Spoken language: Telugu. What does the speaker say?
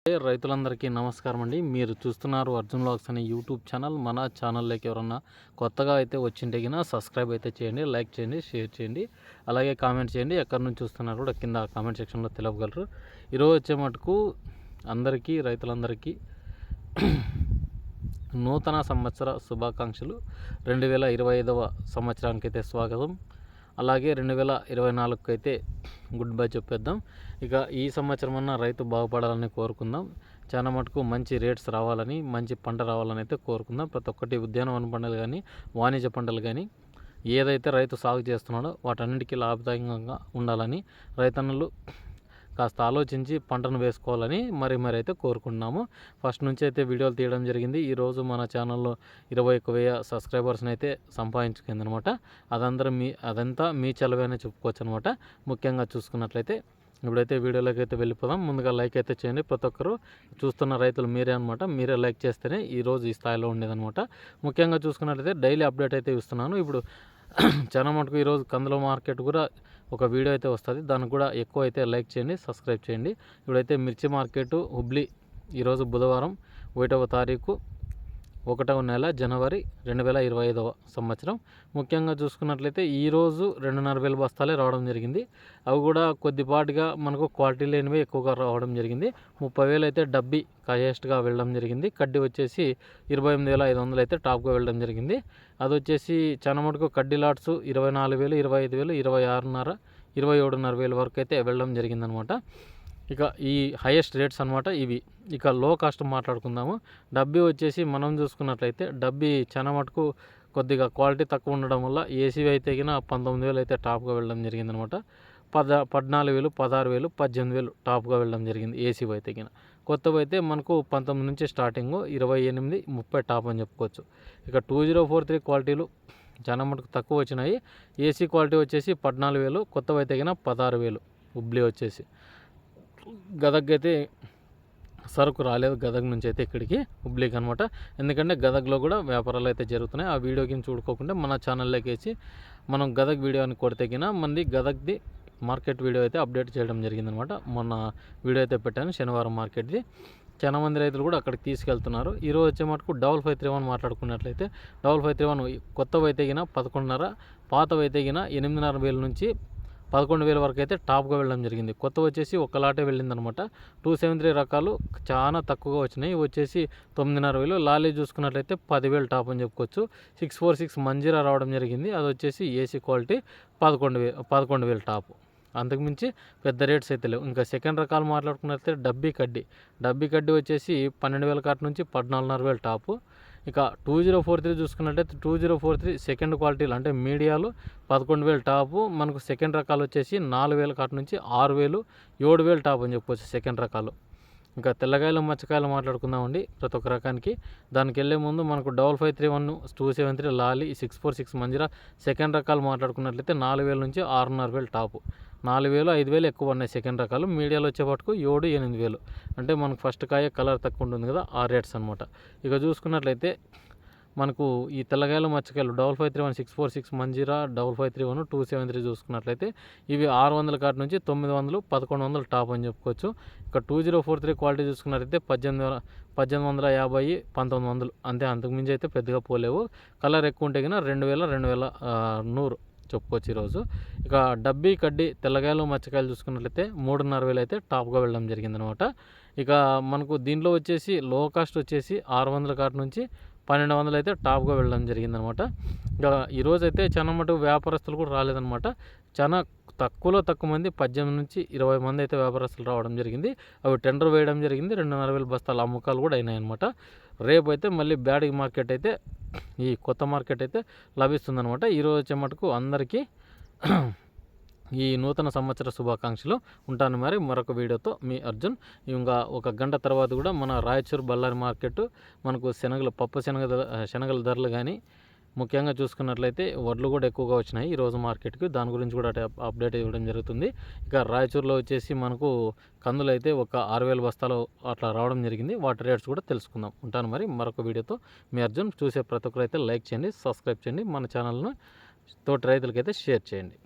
రైతులందరికీ నమస్కారం అండి. మీరు చూస్తున్నారు అర్జున్ వ్లాగ్స్ అనే యూట్యూబ్ ఛానల్. మన ఛానల్లోకి ఎవరన్నా కొత్తగా అయితే వచ్చింటే సబ్స్క్రైబ్ అయితే చేయండి, లైక్ చేయండి, షేర్ చేయండి, అలాగే కామెంట్ చేయండి. ఎక్కడి నుంచి చూస్తున్నారు కూడా కింద కామెంట్ సెక్షన్లో తెలపగలరు. ఈరోజు వచ్చే మటుకు అందరికీ రైతులందరికీ నూతన సంవత్సర శుభాకాంక్షలు. 2025వ సంవత్సరానికి అయితే స్వాగతం. అలాగే 2024కి అయితే గుడ్ బై చెప్పేద్దాం. ఇక ఈ సంవత్సరం అన్న రైతు బాగుపడాలని కోరుకుందాం. చాలా మటుకు మంచి రేట్స్ రావాలని, మంచి పంట రావాలని అయితే కోరుకుందాం. ప్రతి ఒక్కటి ఉద్యానవన పంటలు కానీ, వాణిజ్య పంటలు కానీ, ఏదైతే రైతు సాగు చేస్తున్నాడో వాటన్నిటికీ లాభదాయకంగా ఉండాలని రైతన్నలు కాస్త ఆలోచించి పంటను వేసుకోవాలని మరి అయితే కోరుకుంటున్నాము. ఫస్ట్ నుంచి అయితే వీడియోలు తీయడం జరిగింది. ఈరోజు మన ఛానల్లో 21,000 సబ్స్క్రైబర్స్ని అయితే సంపాదించుకుంది అనమాట. అదంతా మీ చలవేనే చెప్పుకోవచ్చు అనమాట. ముఖ్యంగా చూసుకున్నట్లయితే ఇప్పుడైతే వీడియోలోకి అయితే వెళ్ళిపోదాం. ముందుగా లైక్ అయితే చేయండి. ప్రతి ఒక్కరు చూస్తున్న రైతులు మీరే అనమాట. మీరే లైక్ చేస్తేనే ఈరోజు ఈ స్థాయిలో ఉండేదన్నమాట. ముఖ్యంగా చూసుకున్నట్లయితే డైలీ అప్డేట్ అయితే ఇస్తున్నాను. ఇప్పుడు చాలా మటుకు ఈరోజు కందుల మార్కెట్ కూడా ఒక వీడియో అయితే వస్తుంది. దానికి కూడా ఎక్కువ అయితే లైక్ చేయండి, సబ్స్క్రైబ్ చేయండి. ఇప్పుడైతే మిర్చి మార్కెట్ హుబ్లీ ఈరోజు బుధవారం 1వ తారీఖు 1వ నెల జనవరి 2025వ సంవత్సరం. ముఖ్యంగా చూసుకున్నట్లయితే ఈరోజు 2,500 బస్తాలే రావడం జరిగింది. అవి కూడా కొద్దిపాటుగా మనకు క్వాలిటీ లేనివి ఎక్కువగా రావడం జరిగింది. 30,000 అయితే డబ్బీ హైయెస్ట్గా వెళ్ళడం జరిగింది. కడ్డీ వచ్చేసి 28,500 అయితే టాప్గా వెళ్ళడం జరిగింది. అది వచ్చేసి చాలా మటుకు కడ్డీ లాట్స్ 24,000, 25,000, 26,500, 27,500 వరకు అయితే వెళ్ళడం జరిగిందనమాట. ఇక ఈ హైయెస్ట్ రేట్స్ అనమాట ఇవి. ఇక లో కాస్ట్ మాట్లాడుకుందాము. డబ్బీ వచ్చేసి మనం చూసుకున్నట్లయితే డబ్బీ చాలా మటుకు కొద్దిగా క్వాలిటీ తక్కువ ఉండడం వల్ల ఏసీవి అయితే 19,000 అయితే టాప్గా వెళ్ళడం జరిగిందనమాట. 14,000, 16,000, 18,000 టాప్గా వెళ్ళడం జరిగింది ఏసీవి అయితే. కొత్తవి అయితే మనకు 19 నుంచి స్టార్టింగ్ 28, 30 టాప్ అని చెప్పుకోవచ్చు. ఇక 2043 క్వాలిటీలు చాలా మటుకు తక్కువ వచ్చినాయి. ఏసీ క్వాలిటీ వచ్చేసి 14,000, కొత్తవి అయితే 16,000 హుబ్లీ వచ్చేసి. గదగ్ అయితే సరుకు రాలేదు గదగ్ నుంచి అయితే ఇక్కడికి హుబ్లీకి అనమాట. ఎందుకంటే గదగ్లో కూడా వ్యాపారాలు అయితే జరుగుతున్నాయి. ఆ వీడియోకి చూడుకోకుండా మన ఛానల్లోకి వేసి మనం గదగ్ వీడియోని కొడితే మంది గదగ్ది మార్కెట్ వీడియో అయితే అప్డేట్ చేయడం జరిగిందనమాట. మొన్న వీడియో అయితే పెట్టాను శనివారం మార్కెట్ది. చాలా మంది రైతులు కూడా అక్కడికి తీసుకెళ్తున్నారు. ఈరోజు వచ్చే మటుకు 5531 మాట్లాడుకున్నట్లయితే 5531 కొత్తవి అయితే 11,500, పాతవి అయితే 8,500 నుంచి 11,000 వరకు అయితే టాప్గా వెళ్ళడం జరిగింది. కొత్త వచ్చేసి ఒక లాటే వెళ్ళిందనమాట. 273 రకాలు చాలా తక్కువగా వచ్చినాయి. వచ్చేసి 9,500. లాలీ చూసుకున్నట్లయితే 10,000 టాప్ అని చెప్పుకోవచ్చు. 646 మంజీరా రావడం జరిగింది. అది వచ్చేసి ఏసీ క్వాలిటీ 11,000 టాప్. అంతకుమించి పెద్ద రేట్స్ అయితే లేవు. ఇంకా సెకండ్ రకాలు మాట్లాడుకున్నట్లయితే డబ్బీ కడ్డీ వచ్చేసి 12,000 కాటి నుంచి 14,500 టాపు. ఇక 2043 చూసుకున్నట్లయితే 2043 సెకండ్ క్వాలిటీలు అంటే మీడియాలు 11,000 టాపు. మనకు సెకండ్ రకాలు వచ్చేసి 4,000 కాటి నుంచి 6,000, 7,000 టాప్ అని చెప్పుకోవచ్చు సెకండ్ రకాలు. ఇంకా తెల్లకాయలు మచ్చకాయలు మాట్లాడుకుందామండి ప్రతి ఒక్క రకానికి. దానికి వెళ్ళే ముందు మనకు 5531, 273 లాలీ, 646 మంజిరా సెకండ్ రకాలు మాట్లాడుకున్నట్లయితే 4,000 నుంచి 6,500 టాపు. 4,000, 5,000 ఎక్కువ ఉన్నాయి సెకండ్ రకాలు. మీడియాలో వచ్చేపట్టుకు 7, 8,000 అంటే మనకు ఫస్ట్ కాయ కలర్ తక్కువ ఉంటుంది కదా, ఆ రేట్స్ అనమాట. ఇక చూసుకున్నట్లయితే మనకు ఈ తెల్లగాయలు మచ్చకాయలు 5531, 646 మంజీరా, 5531, 273 చూసుకున్నట్లయితే ఇవి 600 కాటి నుంచి 900, 1,100 టాప్ అని చెప్పుకోవచ్చు. ఇక 2043 క్వాలిటీ చూసుకున్నట్లయితే 1,850, 1,900 అంతే. అంతకుమించి అయితే పెద్దగా పోలేవు. కలర్ ఎక్కువ ఉంటే 2,000, 2,100 చెప్పుకోవచ్చు ఈరోజు. ఇక డబ్బీ కడ్డీ తెల్లగాయలు మచ్చకాయలు చూసుకున్నట్లయితే 3,500 అయితే టాప్గా వెళ్ళడం జరిగిందనమాట. ఇక మనకు దీంట్లో వచ్చేసి లో కాస్ట్ వచ్చేసి 600 కాటి నుంచి 1,200 అయితే టాప్గా వెళ్ళడం జరిగిందనమాట. ఇక ఈరోజు అయితే చాలా మటుకు వ్యాపారస్తులు కూడా రాలేదనమాట. చాలా తక్కువ మంది 18 నుంచి 20 మంది అయితే వ్యాపారస్తులు రావడం జరిగింది. అవి టెండర్ వేయడం జరిగింది. 2,500 బస్తాల అమ్మకాలు కూడా అయినాయన్నమాట. రేపు అయితే మళ్ళీ బ్యాడిగి మార్కెట్ అయితే ఈ కొత్త మార్కెట్ అయితే లభిస్తుందనమాట. ఈరోజు వచ్చే మటుకు అందరికీ ఈ నూతన సంవత్సర శుభాకాంక్షలు. ఉంటాను మరి మరొక వీడియోతో మీ అర్జున్. ఇంకా ఒక గంట తర్వాత కూడా మన రాయచూరు బళ్ళారి మార్కెట్ మనకు శనగల ధరలు కానీ ముఖ్యంగా చూసుకున్నట్లయితే వడ్లు కూడా ఎక్కువగా వచ్చినాయి ఈరోజు మార్కెట్కి. దాని గురించి కూడా అప్డేట్ ఇవ్వడం జరుగుతుంది. ఇక రాయచూరులో వచ్చేసి మనకు కందులు అయితే ఒక 6,000 బస్తాలు అట్లా రావడం జరిగింది. వాటి రేట్స్ కూడా తెలుసుకుందాం. ఉంటాను మరి మరొక వీడియోతో మీ అర్జున్. చూసే ప్రతి ఒక్కరు అయితే లైక్ చేయండి, సబ్స్క్రైబ్ చేయండి, మన ఛానల్ను తోటి రైతులకైతే షేర్ చేయండి.